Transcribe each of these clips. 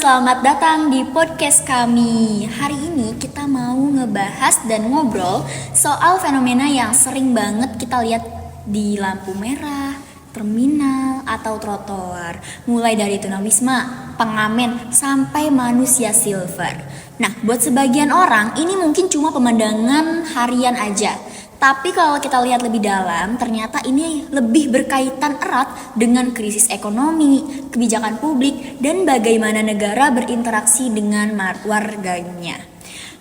selamat datang di podcast kami. Hari ini kita mau ngebahas dan ngobrol soal fenomena yang sering banget kita lihat di lampu merah, terminal, atau trotoar. Mulai dari tunawisma, pengamen, sampai manusia silver. Nah, buat sebagian orang ini mungkin cuma pemandangan harian aja. Tapi kalau kita lihat lebih dalam, ternyata ini lebih berkaitan erat dengan krisis ekonomi, kebijakan publik, dan bagaimana negara berinteraksi dengan warganya.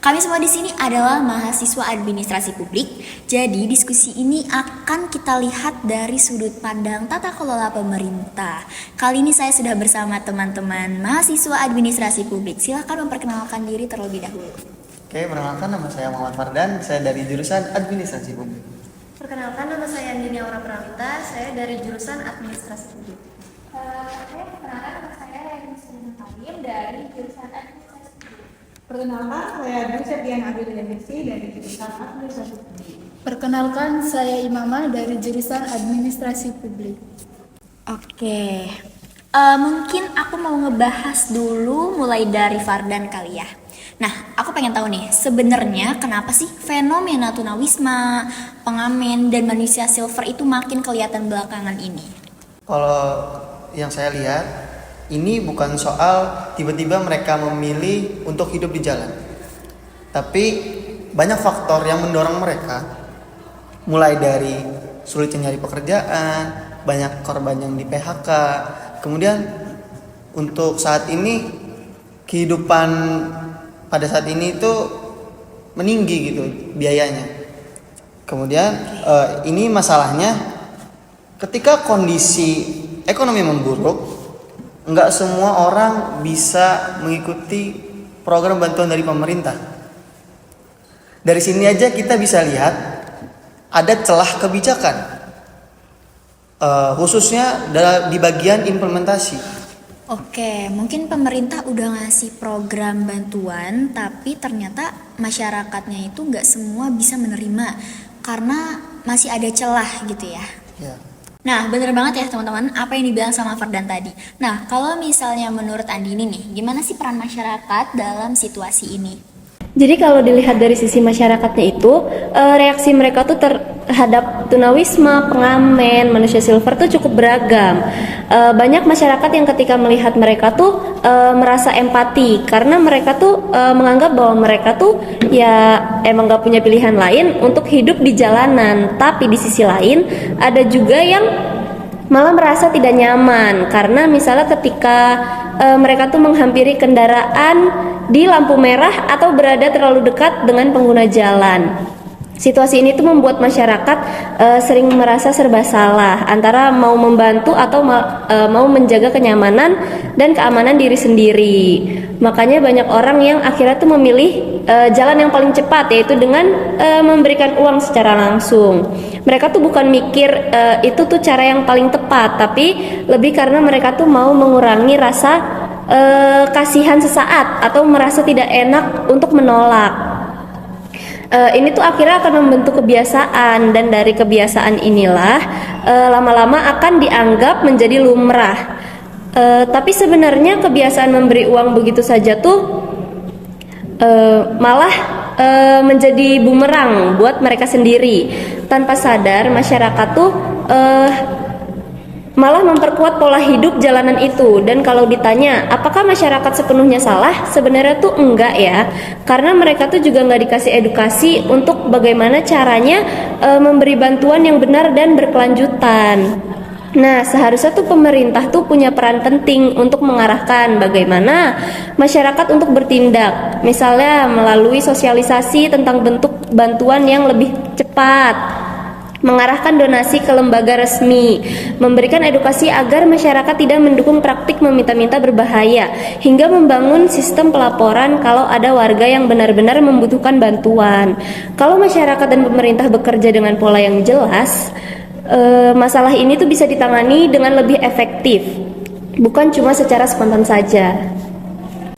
Kami semua di sini adalah mahasiswa administrasi publik, jadi diskusi ini akan kita lihat dari sudut pandang tata kelola pemerintah. Kali ini saya sudah bersama teman-teman mahasiswa administrasi publik. Silakan memperkenalkan diri terlebih dahulu. Oke, perkenalkan nama saya Muhammad Fardan, saya dari jurusan Administrasi Publik. Perkenalkan nama saya Andini Aura Prawita, saya dari jurusan Administrasi Publik. Perkenalkan nama saya Reni Sunan dari jurusan Administrasi Publik. Perkenalkan, saya Dwi Septian Abdul Demeksi dari jurusan Administrasi Publik. Perkenalkan, saya Imama dari jurusan Administrasi Publik. Oke, mungkin aku mau ngebahas dulu mulai dari Fardan kali ya. Nah, aku pengen tahu nih, sebenarnya kenapa sih fenomena tunawisma, pengamen, dan manusia silver itu makin kelihatan belakangan ini? Kalau yang saya lihat, ini bukan soal tiba-tiba mereka memilih untuk hidup di jalan. Tapi banyak faktor yang mendorong mereka, mulai dari sulitnya nyari pekerjaan, banyak korban yang di PHK, kemudian untuk saat ini kehidupan pada saat ini itu meninggi gitu biayanya. Kemudian ini masalahnya ketika kondisi ekonomi memburuk, nggak semua orang bisa mengikuti program bantuan dari pemerintah. Dari sini aja kita bisa lihat ada celah kebijakan, khususnya di bagian implementasi. Oke, mungkin pemerintah udah ngasih program bantuan, tapi ternyata masyarakatnya itu nggak semua bisa menerima karena masih ada celah gitu ya. Ya. Nah, bener banget ya teman-teman apa yang dibilang sama Fardan tadi. Nah, kalau misalnya menurut Andini nih, gimana sih peran masyarakat dalam situasi ini? Jadi kalau dilihat dari sisi masyarakatnya itu, reaksi mereka tuh terhadap tunawisma, pengamen, manusia silver tuh cukup beragam. Banyak masyarakat yang ketika melihat mereka tuh merasa empati karena mereka tuh menganggap bahwa mereka tuh ya emang gak punya pilihan lain untuk hidup di jalanan. Tapi di sisi lain ada juga yang malah merasa tidak nyaman karena misalnya ketika mereka tuh menghampiri kendaraan di lampu merah atau berada terlalu dekat dengan pengguna jalan. Situasi ini tuh membuat masyarakat sering merasa serba salah antara mau membantu atau mau menjaga kenyamanan dan keamanan diri sendiri. Makanya banyak orang yang akhirnya tuh memilih jalan yang paling cepat, yaitu dengan memberikan uang secara langsung. Mereka tuh bukan mikir itu tuh cara yang paling tepat, tapi lebih karena mereka tuh mau mengurangi rasa kasihan sesaat atau merasa tidak enak untuk menolak. Ini tuh akhirnya akan membentuk kebiasaan, dan dari kebiasaan inilah lama-lama akan dianggap menjadi lumrah. Tapi sebenarnya kebiasaan memberi uang begitu saja tuh malah menjadi bumerang buat mereka sendiri. Tanpa sadar masyarakat tuh malah memperkuat pola hidup jalanan itu. Dan kalau ditanya apakah masyarakat sepenuhnya salah, sebenarnya tuh enggak ya, karena mereka tuh juga nggak dikasih edukasi untuk bagaimana caranya memberi bantuan yang benar dan berkelanjutan. Nah, seharusnya tuh pemerintah tuh punya peran penting untuk mengarahkan bagaimana masyarakat untuk bertindak, misalnya melalui sosialisasi tentang bentuk bantuan yang lebih cepat, mengarahkan donasi ke lembaga resmi, memberikan edukasi agar masyarakat tidak mendukung praktik meminta-minta berbahaya, hingga membangun sistem pelaporan kalau ada warga yang benar-benar membutuhkan bantuan. Kalau masyarakat dan pemerintah bekerja dengan pola yang jelas, masalah ini tuh bisa ditangani dengan lebih efektif, bukan cuma secara spontan saja.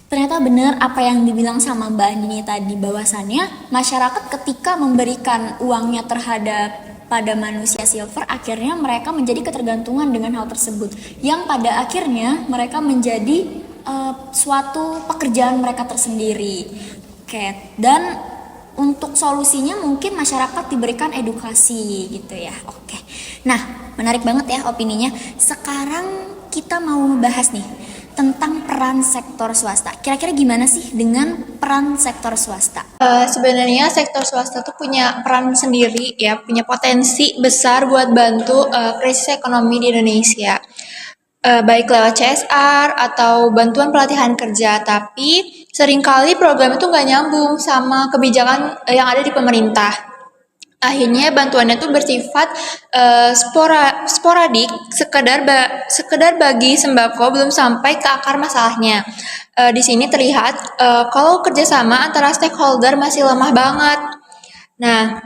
Ternyata benar apa yang dibilang sama Mbak Andini tadi, bahwasannya masyarakat ketika memberikan uangnya terhadap pada manusia silver, akhirnya mereka menjadi ketergantungan dengan hal tersebut, yang pada akhirnya mereka menjadi suatu pekerjaan mereka tersendiri. Oke, dan untuk solusinya mungkin masyarakat diberikan edukasi gitu ya. Oke. Nah, menarik banget ya opininya. Sekarang kita mau membahas nih tentang peran sektor swasta. Kira-kira gimana sih dengan peran sektor swasta? Sebenarnya sektor swasta tuh punya peran sendiri ya, punya potensi besar buat bantu krisis ekonomi di Indonesia. Baik lewat CSR atau bantuan pelatihan kerja, tapi seringkali program itu nggak nyambung sama kebijakan yang ada di pemerintah. Akhirnya bantuannya tuh bersifat sporadik, sekedar bagi sembako, belum sampai ke akar masalahnya. Di sini terlihat kalau kerjasama antara stakeholder masih lemah banget. Nah,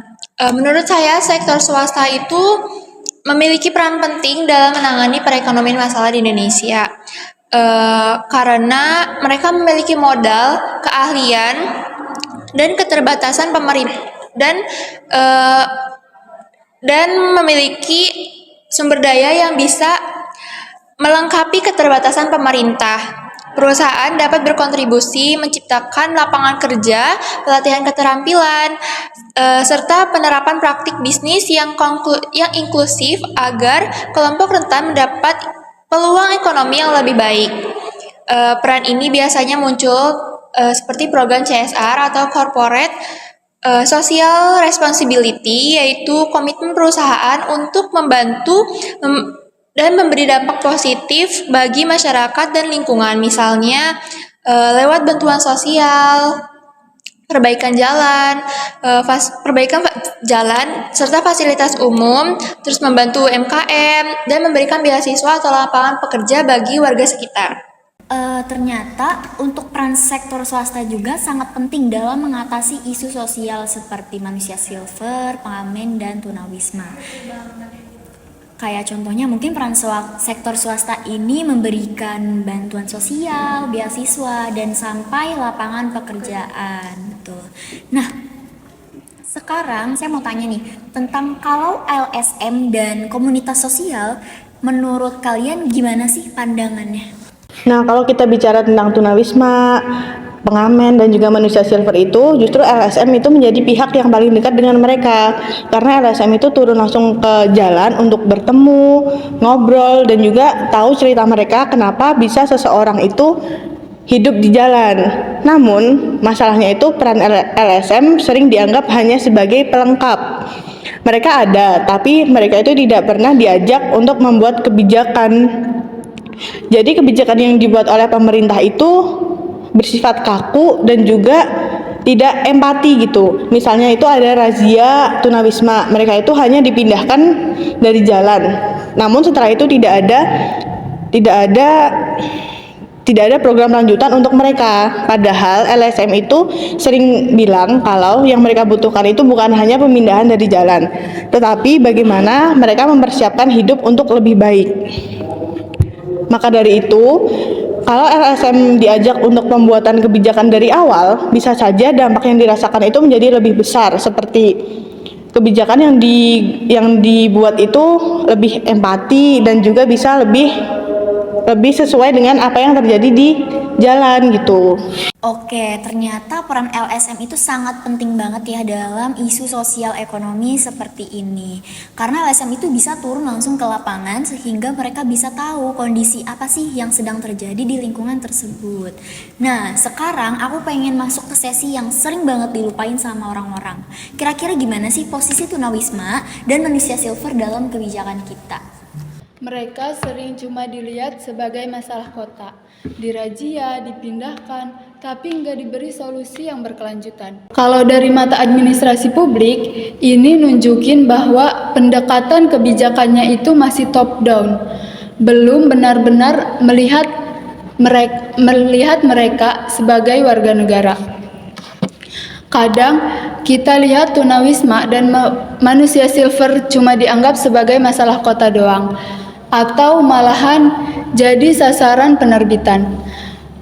menurut saya sektor swasta itu memiliki peran penting dalam menangani perekonomian masalah di Indonesia. Karena mereka memiliki modal, keahlian, dan keterbatasan pemerintah dan memiliki sumber daya yang bisa melengkapi keterbatasan pemerintah. Perusahaan dapat berkontribusi menciptakan lapangan kerja, pelatihan keterampilan, serta penerapan praktik bisnis yang inklusif agar kelompok rentan mendapat peluang ekonomi yang lebih baik. Peran ini biasanya muncul seperti program CSR atau Corporate Social Responsibility, yaitu komitmen perusahaan untuk membantu dan memberi dampak positif bagi masyarakat dan lingkungan, misalnya lewat bantuan sosial, perbaikan jalan, serta fasilitas umum, terus membantu UMKM, dan memberikan beasiswa atau lapangan pekerja bagi warga sekitar. Ternyata untuk peran sektor swasta juga sangat penting dalam mengatasi isu sosial seperti manusia silver, pengamen, dan tunawisma. Kayak contohnya mungkin peran sektor swasta ini memberikan bantuan sosial, beasiswa, dan sampai lapangan pekerjaan. Betul. Nah, sekarang saya mau tanya nih tentang kalau LSM dan komunitas sosial, menurut kalian gimana sih pandangannya? Nah, kalau kita bicara tentang tunawisma, pengamen, dan juga manusia silver itu, justru LSM itu menjadi pihak yang paling dekat dengan mereka. Karena LSM itu turun langsung ke jalan untuk bertemu, ngobrol, dan juga tahu cerita mereka kenapa bisa seseorang itu hidup di jalan. Namun, masalahnya itu peran LSM sering dianggap hanya sebagai pelengkap. Mereka ada, tapi mereka itu tidak pernah diajak untuk membuat kebijakan. Jadi kebijakan yang dibuat oleh pemerintah itu bersifat kaku dan juga tidak empati gitu. Misalnya itu ada razia tunawisma, mereka itu hanya dipindahkan dari jalan. Namun setelah itu tidak ada program lanjutan untuk mereka. Padahal LSM itu sering bilang kalau yang mereka butuhkan itu bukan hanya pemindahan dari jalan, tetapi bagaimana mereka mempersiapkan hidup untuk lebih baik. Maka dari itu, kalau LSM diajak untuk pembuatan kebijakan dari awal, bisa saja dampak yang dirasakan itu menjadi lebih besar, seperti kebijakan yang dibuat itu lebih empati dan juga bisa lebih sesuai dengan apa yang terjadi di jalan gitu. Oke, ternyata peran LSM itu sangat penting banget ya dalam isu sosial ekonomi seperti ini. Karena LSM itu bisa turun langsung ke lapangan sehingga mereka bisa tahu kondisi apa sih yang sedang terjadi di lingkungan tersebut. Nah, sekarang aku pengen masuk ke sesi yang sering banget dilupain sama orang-orang. Kira-kira gimana sih posisi tunawisma dan manusia silver dalam kebijakan kita? Mereka sering cuma dilihat sebagai masalah kota, dirazia, dipindahkan, tapi nggak diberi solusi yang berkelanjutan. Kalau dari mata administrasi publik, ini nunjukin bahwa pendekatan kebijakannya itu masih top down, belum benar-benar melihat mereka sebagai warga negara. Kadang kita lihat tunawisma dan manusia silver cuma dianggap sebagai masalah kota doang, atau malahan jadi sasaran penerbitan.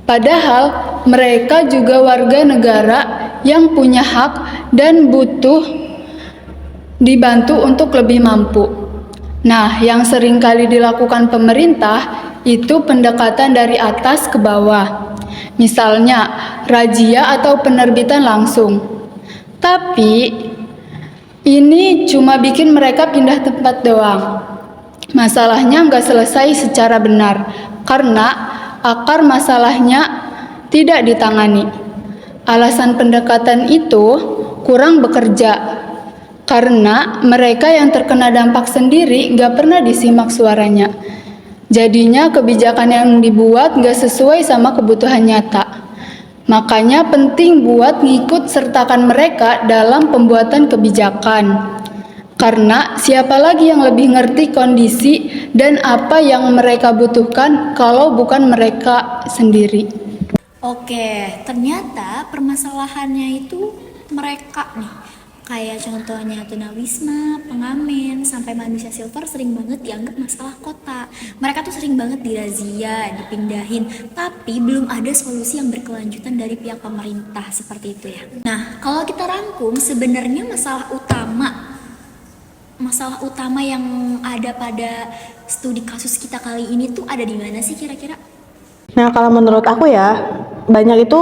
Padahal mereka juga warga negara yang punya hak dan butuh dibantu untuk lebih mampu. Nah, yang sering kali dilakukan pemerintah itu pendekatan dari atas ke bawah. Misalnya, razia atau penerbitan langsung. Tapi, ini cuma bikin mereka pindah tempat doang. Masalahnya nggak selesai secara benar, karena akar masalahnya tidak ditangani. Alasan pendekatan itu kurang bekerja, karena mereka yang terkena dampak sendiri nggak pernah disimak suaranya. Jadinya kebijakan yang dibuat nggak sesuai sama kebutuhan nyata. Makanya penting buat ngikut sertakan mereka dalam pembuatan kebijakan. Karena siapa lagi yang lebih ngerti kondisi dan apa yang mereka butuhkan kalau bukan mereka sendiri. Oke, ternyata permasalahannya itu mereka nih. Kayak contohnya tunawisma, pengamen, sampai manusia silver sering banget dianggap masalah kota. Mereka tuh sering banget dirazia, dipindahin, tapi belum ada solusi yang berkelanjutan dari pihak pemerintah seperti itu ya. Nah, kalau kita rangkum sebenarnya masalah utama yang ada pada studi kasus kita kali ini tuh ada di mana sih kira-kira? Nah, kalau menurut aku ya, banyak itu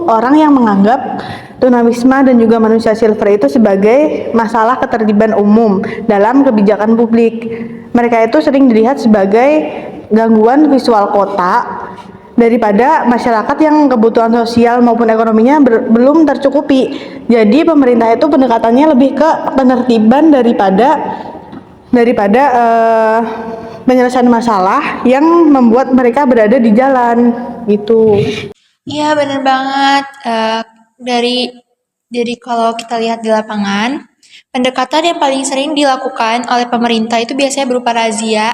orang yang menganggap tunawisma dan juga manusia silver itu sebagai masalah ketertiban umum dalam kebijakan publik. Mereka itu sering dilihat sebagai gangguan visual kota daripada masyarakat yang kebutuhan sosial maupun ekonominya belum tercukupi. Jadi pemerintah itu pendekatannya lebih ke penertiban daripada penyelesaian masalah yang membuat mereka berada di jalan gitu. Iya, bener banget. Dari kalau kita lihat di lapangan, pendekatan yang paling sering dilakukan oleh pemerintah itu biasanya berupa razia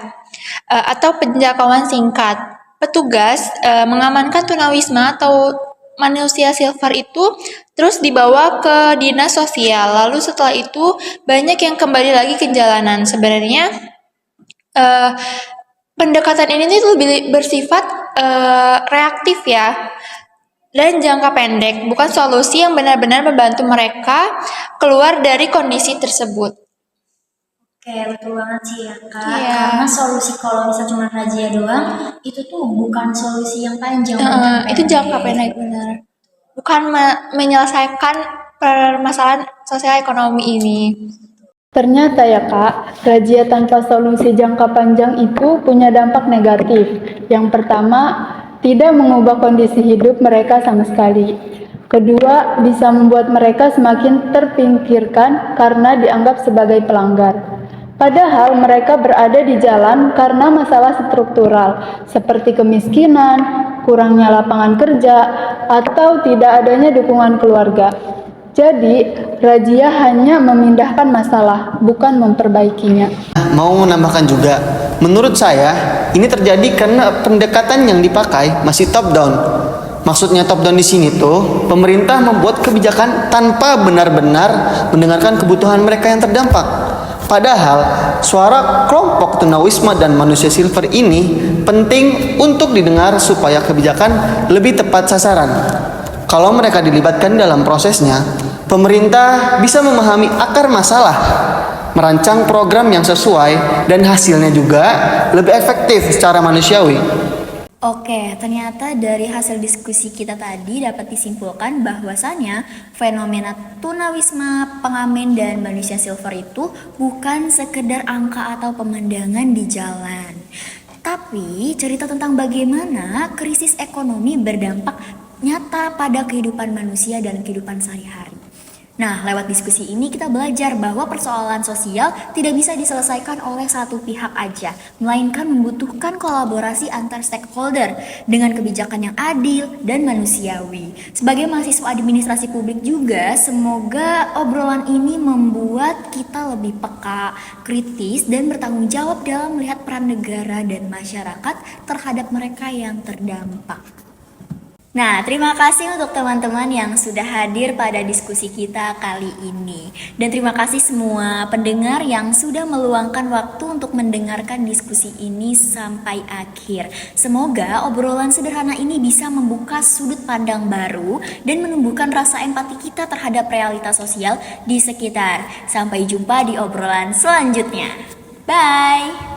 atau penjangkauan singkat. Petugas mengamankan tunawisma atau manusia silver itu terus dibawa ke dinas sosial. Lalu setelah itu banyak yang kembali lagi ke jalanan. Sebenarnya pendekatan ini tuh lebih bersifat reaktif ya, dan jangka pendek, bukan solusi yang benar-benar membantu mereka keluar dari kondisi tersebut. Oke, betul banget sih ya Kak. Iya. Karena solusi kalau misalnya cuma razia doang, itu tuh bukan solusi yang panjang. Itu jangka pendek benar. Bukan menyelesaikan permasalahan sosial ekonomi ini. Ternyata ya Kak, razia tanpa solusi jangka panjang itu punya dampak negatif. Yang pertama, tidak mengubah kondisi hidup mereka sama sekali. Kedua, bisa membuat mereka semakin terpinggirkan karena dianggap sebagai pelanggar. Padahal mereka berada di jalan karena masalah struktural, seperti kemiskinan, kurangnya lapangan kerja, atau tidak adanya dukungan keluarga. Jadi, razia hanya memindahkan masalah, bukan memperbaikinya. Mau menambahkan juga, menurut saya ini terjadi karena pendekatan yang dipakai masih top down. Maksudnya top down di sini tuh pemerintah membuat kebijakan tanpa benar-benar mendengarkan kebutuhan mereka yang terdampak. Padahal suara kelompok tunawisma dan manusia silver ini penting untuk didengar supaya kebijakan lebih tepat sasaran. Kalau mereka dilibatkan dalam prosesnya, pemerintah bisa memahami akar masalah, merancang program yang sesuai, dan hasilnya juga lebih efektif secara manusiawi. Oke, ternyata dari hasil diskusi kita tadi dapat disimpulkan bahwasannya fenomena tunawisma, pengamen, dan manusia silver itu bukan sekedar angka atau pemandangan di jalan. Tapi cerita tentang bagaimana krisis ekonomi berdampak nyata pada kehidupan manusia dan kehidupan sehari-hari. Nah, lewat diskusi ini kita belajar bahwa persoalan sosial tidak bisa diselesaikan oleh satu pihak aja, melainkan membutuhkan kolaborasi antar stakeholder dengan kebijakan yang adil dan manusiawi. Sebagai mahasiswa administrasi publik juga, semoga obrolan ini membuat kita lebih peka, kritis, dan bertanggung jawab dalam melihat peran negara dan masyarakat terhadap mereka yang terdampak. Nah, terima kasih untuk teman-teman yang sudah hadir pada diskusi kita kali ini. Dan terima kasih semua pendengar yang sudah meluangkan waktu untuk mendengarkan diskusi ini sampai akhir. Semoga obrolan sederhana ini bisa membuka sudut pandang baru dan menumbuhkan rasa empati kita terhadap realitas sosial di sekitar. Sampai jumpa di obrolan selanjutnya. Bye!